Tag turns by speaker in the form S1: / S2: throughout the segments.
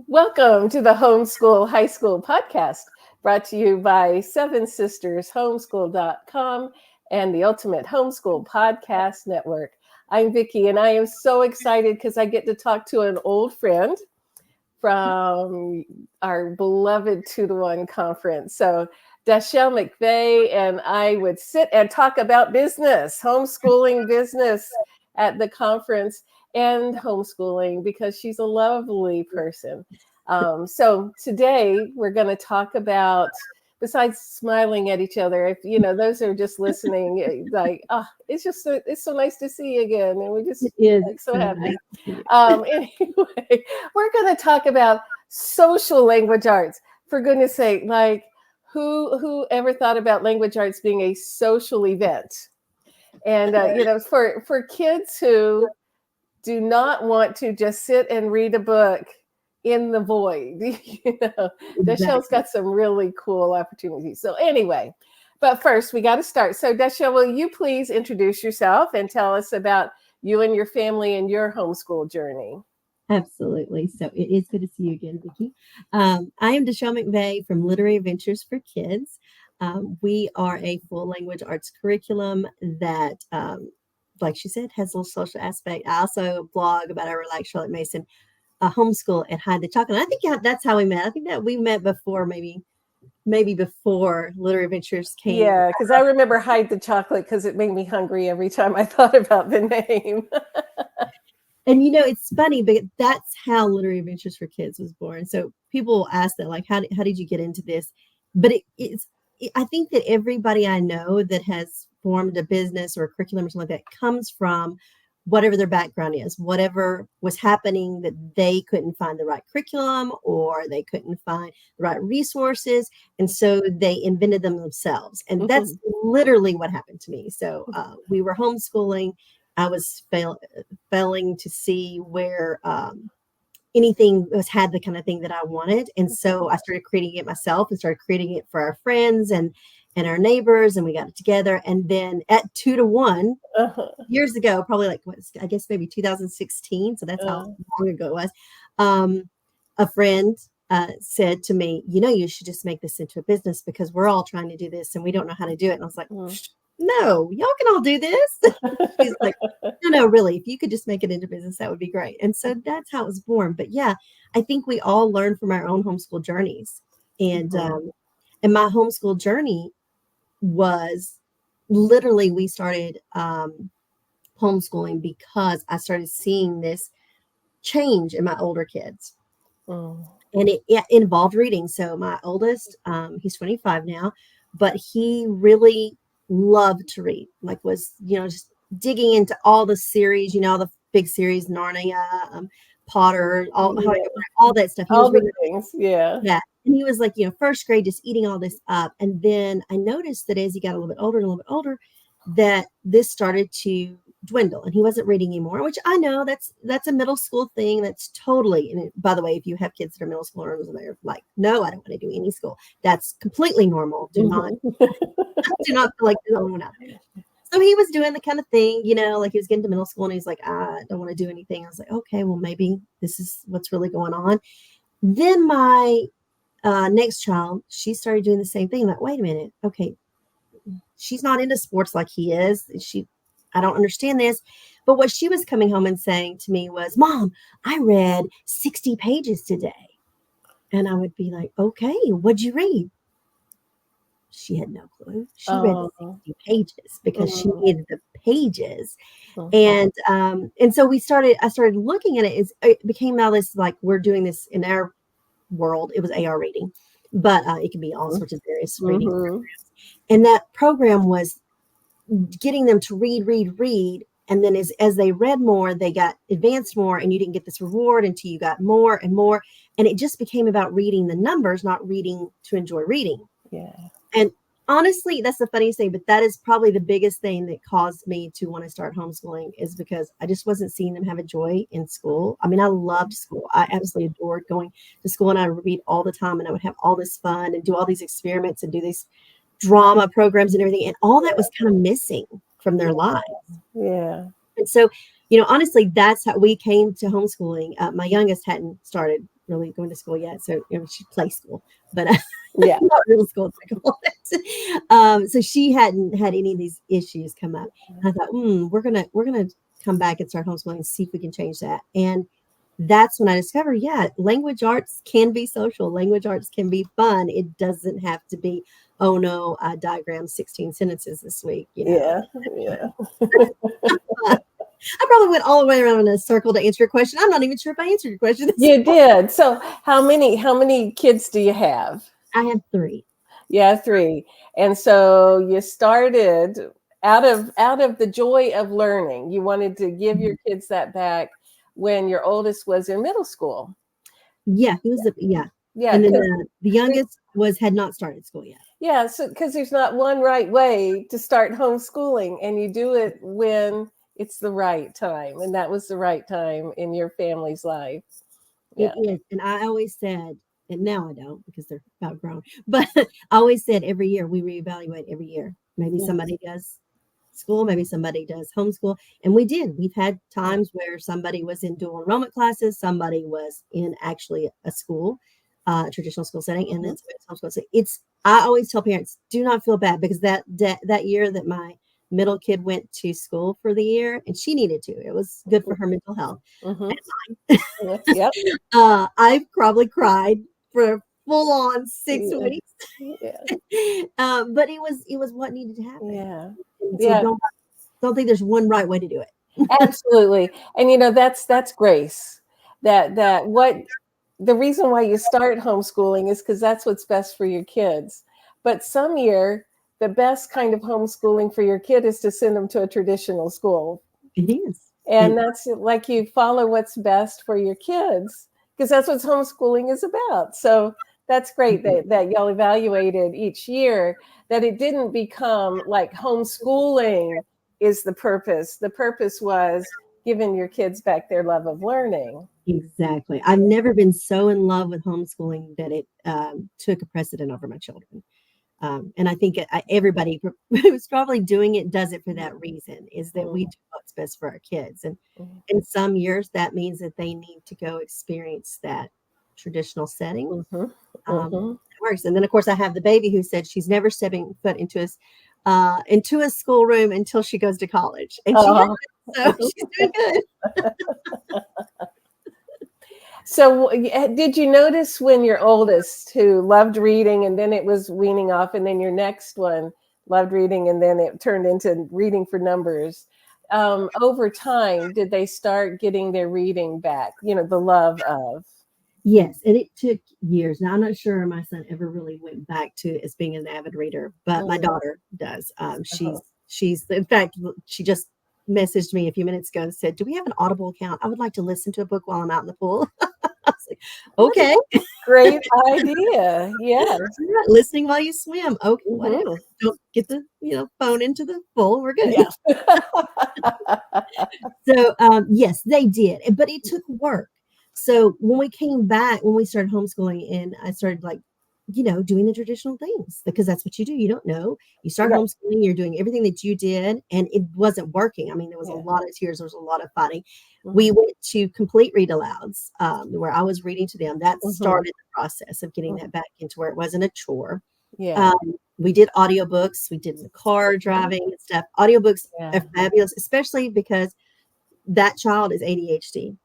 S1: Welcome to the Homeschool High School podcast, brought to you by Seven Sisters Homeschool.com and the Ultimate Homeschool Podcast Network. I'm Vicki, and I am so excited because I get to talk to an old friend from our beloved 2-to-1 conference. So Dachelle McVey and I would sit and talk about business, homeschooling business at the conference and homeschooling because she's a lovely person. So today we're going to talk about, besides smiling at each other, if you know those are just listening, like, it's so nice to see you again, and we just
S2: It is
S1: like so happy.
S2: nice.
S1: Anyway, we're going to talk about social language arts. For goodness sake, like who ever thought about language arts being a social event? And for kids who do not want to just sit and read a book in the void, Dachelle's got some really cool opportunities. So anyway, but first we got to start. So Dachelle, will you please introduce yourself and tell us about you and your family and your homeschool journey?
S2: Absolutely. So it is good to see you again, Vicki. I am Dachelle McVey from Literary Ventures for Kids. We are a full language arts curriculum that, like she said, has a little social aspect. I also blog about our Like Charlotte Mason homeschool at Hide the Chocolate. And I think that's how we met. I think that we met before, maybe before Literary Ventures came.
S1: Yeah, because I remember Hide the Chocolate because it made me hungry every time I thought about the name.
S2: And it's funny, but that's how Literary Adventures for Kids was born. So people ask that, like, how did you get into this? But I think that everybody I know that has formed a business or a curriculum or something like that comes from whatever their background is, whatever was happening that they couldn't find the right curriculum or they couldn't find the right resources. And so they invented them themselves. And that's literally what happened to me. So we were homeschooling. I was failing to see where anything had the kind of thing that I wanted. And so I started creating it myself and started creating it for our friends and our neighbors. And we got it together. And then at 2-to-1 years ago, probably I guess maybe 2016. So that's how long ago it was. A friend said to me, you should just make this into a business because we're all trying to do this and we don't know how to do it. And I was like, no, y'all can all do this. She's like, no, really, if you could just make it into business, that would be great. And so that's how it was born. But yeah, I think we all learn from our own homeschool journeys. And my homeschool journey was literally, we started homeschooling because I started seeing this change in my older kids. And it involved reading. So my oldest, he's 25 now, but he really loved to read, was just digging into all the series, all the big series, Narnia, Potter, all that stuff.
S1: All the things, yeah.
S2: And he was like, first grade, just eating all this up. And then I noticed that as he got a little bit older, that this started to dwindle and he wasn't reading anymore, which I know that's a middle school thing. That's totally, and by the way, if you have kids that are middle schoolers and they're like, no, I don't want to do any school, that's completely normal. Do not feel like you're the only one out there. So he was doing the kind of thing, like he was getting to middle school and he's like, I don't want to do anything. I was like, okay, well, maybe this is what's really going on. Then my next child, she started doing the same thing. Like, wait a minute. Okay. She's not into sports like he is. I don't understand this. But what she was coming home and saying to me was, Mom, I read 60 pages today. And I would be like, okay, what'd you read? She had no clue. She read the 60 pages because she needed the pages. And so I started looking at it. It became now this, like, we're doing this in our world. It was AR reading, but it can be all sorts of various reading programs. And that program was getting them to read. And then as they read more, they got advanced more, and you didn't get this reward until you got more and more. And it just became about reading the numbers, not reading to enjoy reading.
S1: Yeah.
S2: And honestly, that's the funniest thing, but that is probably the biggest thing that caused me to want to start homeschooling, is because I just wasn't seeing them have a joy in school. I mean, I loved school. I absolutely adored going to school, and I would read all the time, and I would have all this fun and do all these experiments and do these drama programs and everything. And all that was kind of missing from their lives.
S1: Yeah.
S2: And so, honestly, that's how we came to homeschooling. My youngest hadn't started really going to school yet. So, she play school, but
S1: Yeah.
S2: not real school. So she hadn't had any of these issues come up. And I thought, we're gonna come back and start homeschooling and see if we can change that. And that's when I discovered, language arts can be social. Language arts can be fun. It doesn't have to be, oh no, I diagrammed 16 sentences this week.
S1: Yeah. Yeah.
S2: I probably went all the way around in a circle to answer your question. I'm not even sure if I answered your question.
S1: You did. So how many kids do you have?
S2: I have 3.
S1: Yeah, 3. And so you started out of the joy of learning. You wanted to give your kids that back when your oldest was in middle school.
S2: Yeah, he was
S1: Yeah,
S2: and then the youngest had not started school yet.
S1: yeah, so because there's not one right way to start homeschooling, and you do it when it's the right time, and that was the right time in your family's life. Yeah.
S2: It is. And I always said, and now I don't because they're about grown, but I always said every year we reevaluate every year. Maybe somebody does school, maybe somebody does homeschool. And we did. We've had times where somebody was in dual enrollment classes, somebody was in actually a school, traditional school setting, and then somebody's homeschool. So I always tell parents, do not feel bad, because that year that my middle kid went to school for the year, and she needed to, it was good for her mental health.
S1: Yep.
S2: I probably cried for full on 6 weeks.
S1: Yeah.
S2: But it was what needed to happen.
S1: Yeah.
S2: And so don't think there's one right way to do it.
S1: Absolutely. And that's grace. That what the reason why you start homeschooling is because that's what's best for your kids. But some year, the best kind of homeschooling for your kid is to send them to a traditional school.
S2: It is.
S1: And that's like, you follow what's best for your kids, because that's what homeschooling is about. So that's great that y'all evaluated each year, that it didn't become like homeschooling is the purpose. The purpose was giving your kids back their love of learning.
S2: Exactly. I've never been so in love with homeschooling that it took a precedent over my children. And I think everybody who's probably doing it does it for that reason, is that we do what's best for our kids. And in some years, that means that they need to go experience that traditional setting. It works. And then, of course, I have the baby who said she's never stepping foot into a schoolroom until she goes to college. And so she's doing good.
S1: So did you notice when your oldest, who loved reading, and then it was weaning off, and then your next one loved reading, and then it turned into reading for numbers, over time, did they start getting their reading back, the love of?
S2: Yes, and it took years. Now, I'm not sure my son ever really went back to as being an avid reader, but my daughter does. She's in fact, she just messaged me a few minutes ago and said, "Do we have an Audible account? I would like to listen to a book while I'm out in the pool." I was like, "Okay,
S1: great idea." Yeah,
S2: listening while you swim. Okay, whatever. Don't get the phone into the pool. We're good.
S1: Yeah.
S2: So yes, they did, but it took work. So when we came back, when we started homeschooling, and I started doing the traditional things, because that's what you do. You don't know. You start homeschooling, you're doing everything that you did, and it wasn't working. I mean, there was a lot of tears. There was a lot of fighting. We went to complete read alouds, where I was reading to them. That started the process of getting that back into where it wasn't a chore.
S1: Yeah.
S2: We did audiobooks. We did in the car driving and stuff. Audiobooks are fabulous, especially because that child is ADHD.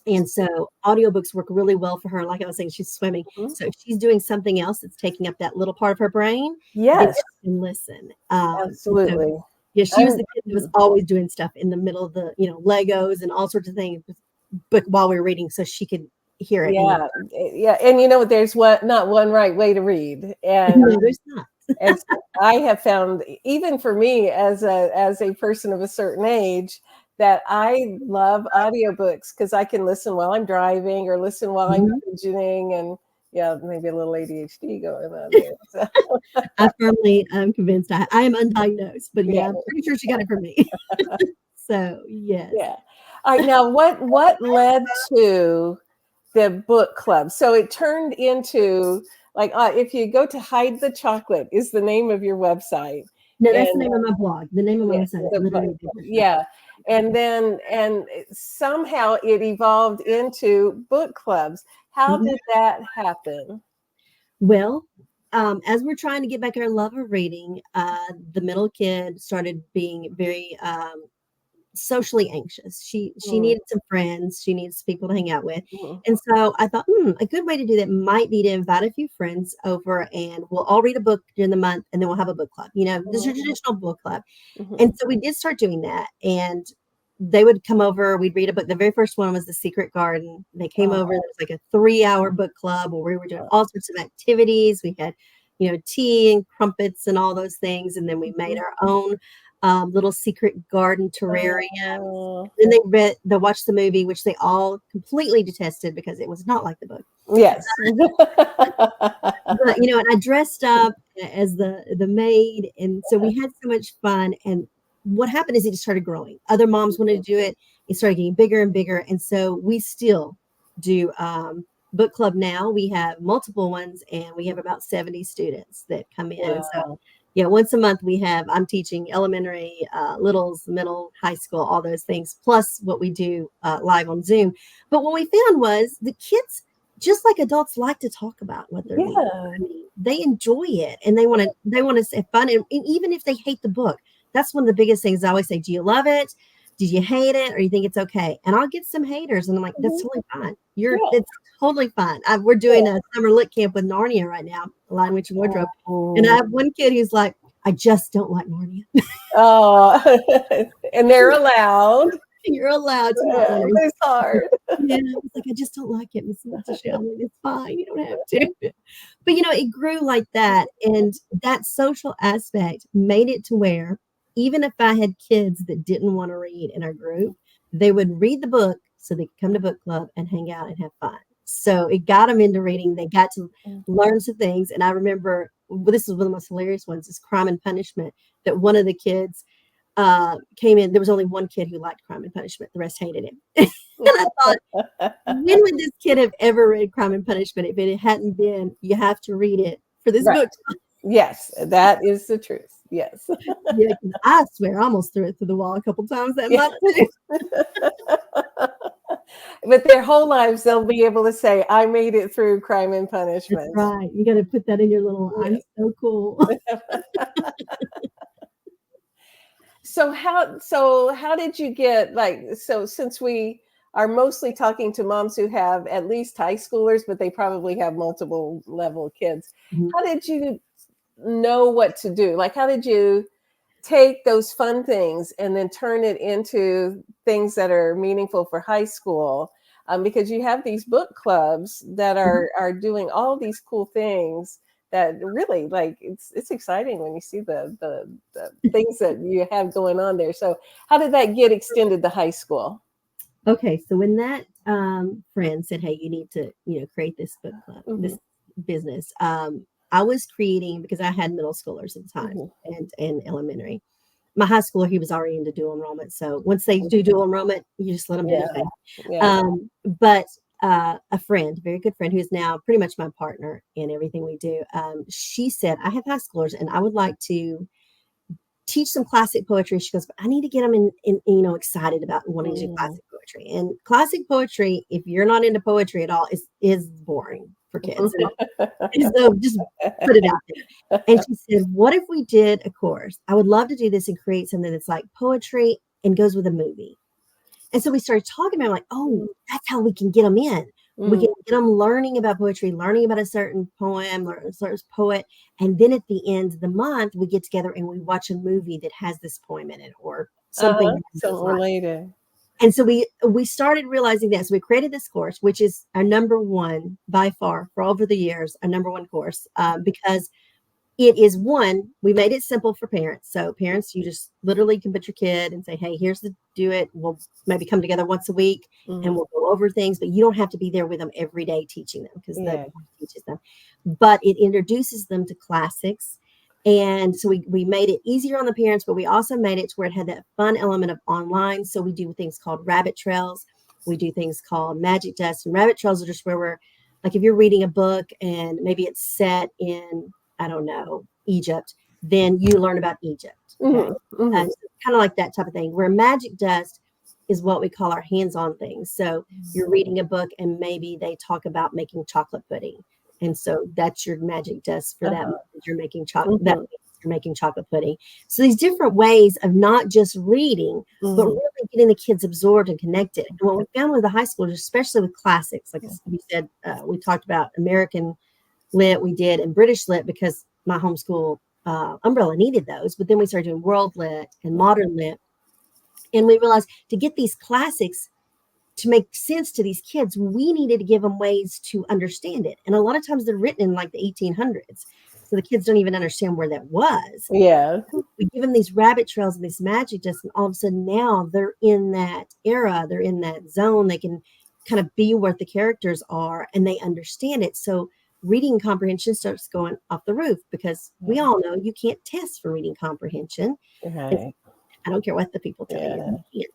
S2: And so audiobooks work really well for her. Like I was saying, she's swimming. So if she's doing something else that's taking up that little part of her brain,
S1: yes,
S2: she can listen.
S1: Absolutely.
S2: So, she was the kid that was always doing stuff in the middle of the, Legos and all sorts of things, but while we were reading, so she could hear it.
S1: Yeah. And there's not one right way to read. And
S2: no, there's not.
S1: And I have found, even for me as a person of a certain age, that I love audiobooks, because I can listen while I'm driving or listen while I'm fidgeting, and maybe a little ADHD going on there. So.
S2: I'm convinced I am undiagnosed, but I'm pretty sure she got it from me. So yes.
S1: Yeah. All right. Now, what led to the book club? So it turned into, like, if you go to Hide the Chocolate is the name of your website.
S2: No, that's the name of my blog. The name of my website is literally different.
S1: Yeah. and somehow it evolved into book clubs. How
S2: Mhm.
S1: did that happen?
S2: Well, as we're trying to get back our love of reading, the middle kid started being very socially anxious. She
S1: Mm,
S2: needed some friends. She needs people to hang out with.
S1: mm,
S2: And so I thought, a good way to do that might be to invite a few friends over and we'll all read a book during the month and then we'll have a book club, this is a
S1: mhm,
S2: traditional book club. And
S1: mhm.
S2: so we did start doing that. And they would come over, we'd read a book. The very first one was The Secret Garden. They came over, there
S1: Oh,
S2: was like a 3-hour book club where we were doing all sorts of activities. We had, tea and crumpets and all those things. And then we made
S1: mhm.
S2: our own little secret garden terrariums.
S1: Oh,
S2: Then they watched the movie, which they all completely detested because it was not like the book.
S1: yes.
S2: But and I dressed up as the maid, and so we had so much fun. And what happened is it just started growing. Other moms wanted to do it. It started getting bigger and bigger, and so we still do book club now. We have multiple ones, and we have about 70 students that come in. And so,
S1: Wow.
S2: yeah, once a month I'm teaching elementary, littles, middle, high school, all those things, plus what we do live on Zoom. But what we found was the kids, just like adults, like to talk about what they're reading.
S1: Yeah.
S2: I mean, they enjoy it and they want to have fun. And even if they hate the book, that's one of the biggest things I always say. Do you love it? Did you hate it? Or you think it's okay? And I'll get some haters and I'm like, that's
S1: Mhm.
S2: totally fine.
S1: Yeah.
S2: It's totally fine. We're doing a summer lit camp with Narnia right now, Lion, Witch, and Wardrobe. And I
S1: Oh,
S2: have one kid who's like, I just don't like Narnia.
S1: oh. And they're allowed.
S2: You're allowed to not like it.
S1: It's hard.
S2: Yeah, it's like, I just don't like it, Miss Dachelle. It's fine. You don't have to. But it grew like that. And that social aspect made it to where even if I had kids that didn't want to read in our group, they would read the book so they could come to book club and hang out and have fun. So it got them into reading. They got to learn some things. And I remember, well, this is one of the most hilarious ones, is Crime and Punishment, that one of the kids came in. There was only one kid who liked Crime and Punishment. The rest hated him. And I thought, when would this kid have ever read Crime and Punishment if it hadn't been, you have to read it for this
S1: Right.
S2: book?
S1: Yes, that is the truth. Yes.
S2: Yeah, 'cause I swear I almost threw it through the wall a couple times that month too.
S1: But their whole lives, they'll be able to say, I made it through Crime and
S2: That's
S1: Punishment.
S2: right. You got to put that in your little, I'm so cool.
S1: So how did you get, so since we are mostly talking to moms who have at least high schoolers, but they probably have multiple level kids,
S2: Mhm.
S1: how did you know what to do? Like, how did you take those fun things and then turn it into things that are meaningful for high school? Because you have these book clubs that
S2: Mhm.
S1: are doing all these cool things that really, like, it's exciting when you see the things that you have going on there. So how did that get extended to high school?
S2: Okay, so when that friend said, "Hey, you need to, create this book club,
S1: Hmm.
S2: this business," I was creating because I had middle schoolers at the time
S1: Hmm.
S2: and elementary. My high schooler, he was already into dual enrollment, so once they do dual enrollment, you just let them do
S1: Yeah,
S2: their thing.
S1: yeah.
S2: But a friend, a very good friend, who's now pretty much my partner in everything we do, she said, "I have high schoolers, and I would like to teach some classic poetry." She goes, "But I need to get them excited about wanting to do
S1: Mm.
S2: classic poetry." And classic poetry, if you're not into poetry at all, is boring for kids. And so just put it out there. And she said, "What if we did a course? I would love to do this and create something that's like poetry and goes with a movie." And so we started talking about, like, oh, that's how we can get them in. We
S1: Mm.
S2: can get them learning about poetry, learning about a certain poem or a certain poet. And then at the end of the month, we get together and we watch a movie that has this poem in it or something
S1: Uh-huh.
S2: along those
S1: So
S2: lines.
S1: related.
S2: And so we started realizing that. So we created this course, which is our number one by far for over the years, our number one course, because it is one, we made it simple for parents. So parents, you just literally can put your kid and say, "Hey, here's the do it. We'll maybe come together once a week and
S1: Mhm.
S2: we'll go over things," but you don't have to be there with them every day teaching them because the
S1: Yeah.
S2: course teaches them. But it introduces them to classics. And so we made it easier on the parents, but we also made it to where it had that fun element of online. So we do things called rabbit trails. We do things called magic dust. And rabbit trails are just where we're like, if you're reading a book and maybe it's set in, I don't know, Egypt, then you learn about Egypt. Okay. So kind of like that type of thing, where magic dust is what we call our hands-on things. So you're reading a book and maybe they talk about making chocolate pudding. And so that's your magic dust for that. You're making chocolate. That means you're making chocolate pudding. So these different ways of not just reading, but really getting the kids absorbed and connected. And what we found with the high schoolers, especially with classics, like we said, we talked about American Lit, we did, and British Lit, because my homeschool umbrella needed those. But then we started doing World Lit and Modern Lit. And we realized to get these classics to make sense to these kids, we needed to give them ways to understand it. And a lot of times they're written in like the 1800s. So the kids don't even understand where that was.
S1: Yeah.
S2: We give them these rabbit trails and this magic dust, and all of a sudden now they're in that era, they're in that zone. They can kind of be what the characters are and they understand it. So reading comprehension starts going off the roof, because we all know you can't test for reading comprehension.
S1: Right.
S2: I don't care what the people tell you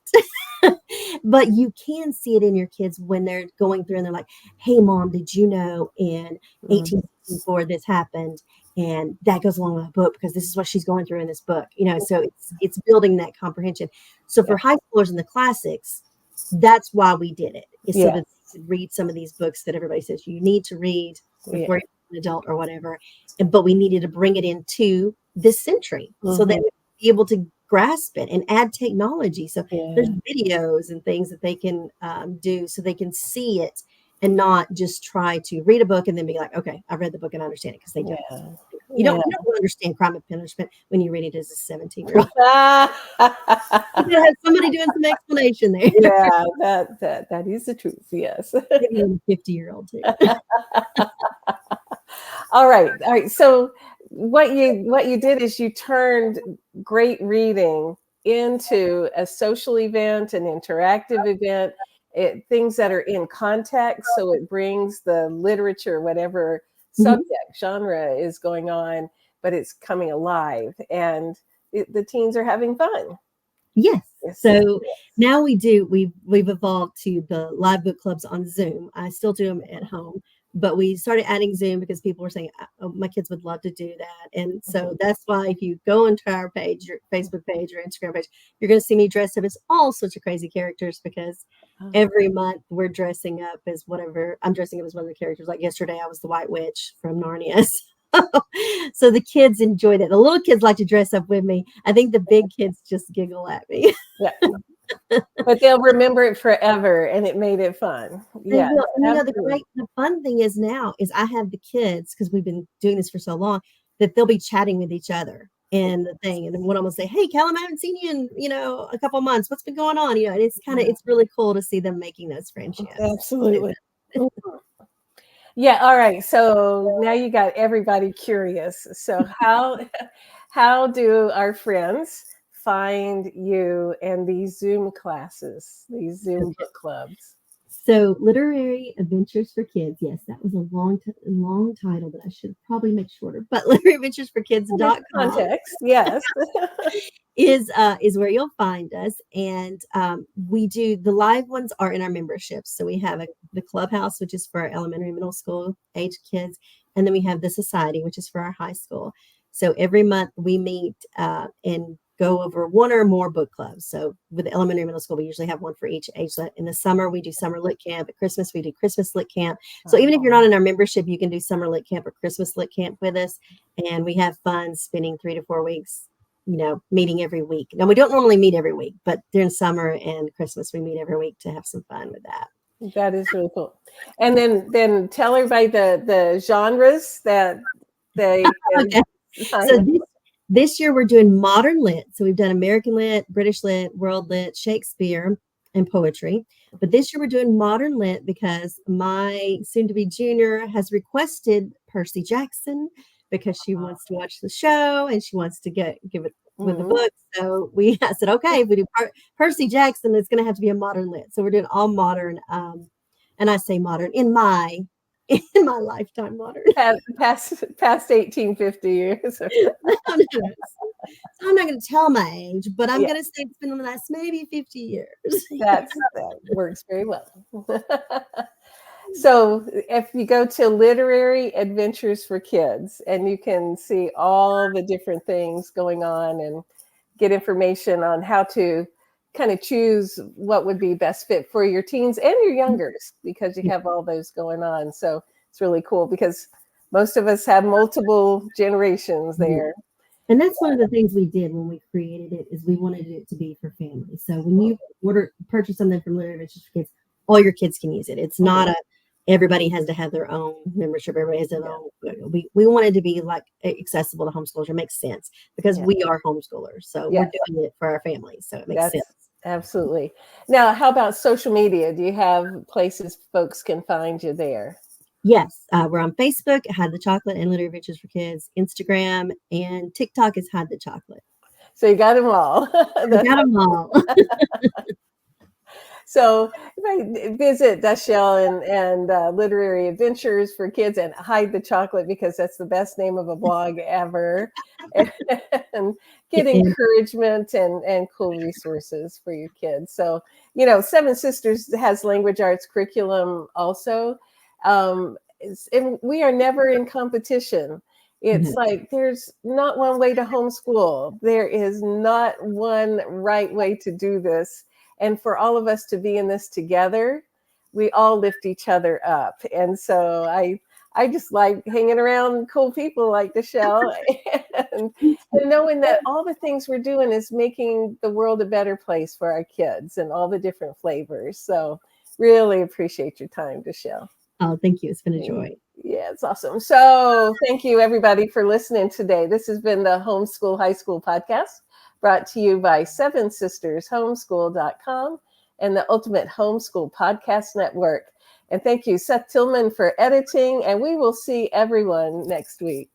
S2: can't. But you can see it in your kids when they're going through and they're like, hey, Mom, did you know in 1864 this happened? And that goes along with the book because this is what she's going through in this book. So it's building that comprehension. So for high schoolers in the classics, that's why we did it. Is so that they could read some of these books that everybody says you need to read before you're an adult or whatever. But we needed to bring it into this century so they would be able to grasp it and add technology. So there's videos and things that they can do so they can see it and not just try to read a book and then be like, okay, I read the book and I understand it, because they don't. You don't understand Crime and Punishment when you read it as a 17-year-old. You have somebody doing some explanation there.
S1: Yeah, that is the truth. Yes.
S2: Maybe a 50-year-old too.
S1: All right. So what you did is you turned great reading into a social event, an interactive event, things that are in context. So it brings the literature, whatever subject, genre is going on, but it's coming alive, and the teens are having fun.
S2: Yes. So now we've evolved to the live book clubs on Zoom. I still do them at home, but we started adding Zoom because people were saying, oh, my kids would love to do that. And so that's why if you go into our page, your Facebook page or Instagram page, you're going to see me dressed up as all sorts of crazy characters, because every month we're dressing up as whatever. I'm dressing up as one of the characters. Like yesterday, I was the White Witch from Narnia. So the kids enjoyed it. The little kids like to dress up with me. I think the big kids just giggle at me.
S1: But they'll remember it forever, and it made it fun. Yeah.
S2: And the fun thing is now is I have the kids, because we've been doing this for so long, that they'll be chatting with each other and the thing. And then one of them will say, hey, Callum, I haven't seen you in, a couple of months. What's been going on? And it's it's really cool to see them making those friendships.
S1: Absolutely. Yeah. All right. So now you got everybody curious. So how do our friends find you and these Zoom classes, these Zoom book clubs?
S2: So Literary Adventures for Kids. Yes, that was a long title that I should probably make shorter. But literaryaadventuresforkids.com.
S1: Context, yes.
S2: is where you'll find us. And we do, the live ones are in our memberships. So we have the Clubhouse, which is for our elementary, middle school age kids. And then we have the Society, which is for our high school. So every month we meet and go over one or more book clubs. So with the elementary, middle school, we usually have one for each age. In the summer, we do summer lit camp. At Christmas, we do Christmas lit camp. So even if you're not in our membership, you can do summer lit camp or Christmas lit camp with us. And we have fun spending 3 to 4 weeks, meeting every week. Now, we don't normally meet every week, but during summer and Christmas, we meet every week to have some fun with that.
S1: That is really cool. And then tell everybody the genres that they can
S2: So this year we're doing modern lit. So we've done American lit, British lit, world lit, Shakespeare, and poetry. But this year we're doing modern lit because my soon-to-be junior has requested Percy Jackson, because she wants to watch the show and she wants to give it with the book. So I said, okay, if we do Percy Jackson, it's going to have to be a modern lit. So we're doing all modern. And I say modern in my lifetime modern.
S1: Past 1850 years.
S2: So I'm not going to tell my age, but I'm going to say it's been the last maybe 50 years.
S1: That works very well. So if you go to Literary Adventures for Kids, and you can see all the different things going on and get information on how to kind of choose what would be best fit for your teens and your youngers, because you
S2: Yeah.
S1: have all those going on. So it's really cool because most of us have multiple generations there.
S2: And that's one of the things we did when we created it, is we wanted it to be for families. So when you purchase something from Literary Adventures for Kids, all your kids can use it. It's not everybody has to have their own membership. Everybody has their own. We wanted to be like accessible to homeschoolers. It makes sense because we are homeschoolers. So we're doing it for our families. So it makes sense.
S1: Absolutely. Now, how about social media? Do you have places folks can find you there?
S2: Yes, we're on Facebook, Hide the Chocolate and Literary Adventures for Kids, Instagram, and TikTok is Hide the Chocolate.
S1: So you got them all.
S2: We got them all.
S1: So visit Dachelle and Literary Adventures for Kids and Hide the Chocolate, because that's the best name of a blog ever. And get encouragement and cool resources for your kids. So, Seven Sisters has language arts curriculum also. And we are never in competition. It's like there's not one way to homeschool. There is not one right way to do this. And for all of us to be in this together, we all lift each other up. And so I just like hanging around cool people like Dachelle and knowing that all the things we're doing is making the world a better place for our kids and all the different flavors. So really appreciate your time, Dachelle.
S2: Oh, thank you. It's been a joy.
S1: Yeah, it's awesome. So thank you, everybody, for listening today. This has been the Homeschool High School Podcast, brought to you by Seven Sisters Homeschool.com and the Ultimate Homeschool Podcast Network. And thank you, Seth Tillman, for editing. And we will see everyone next week.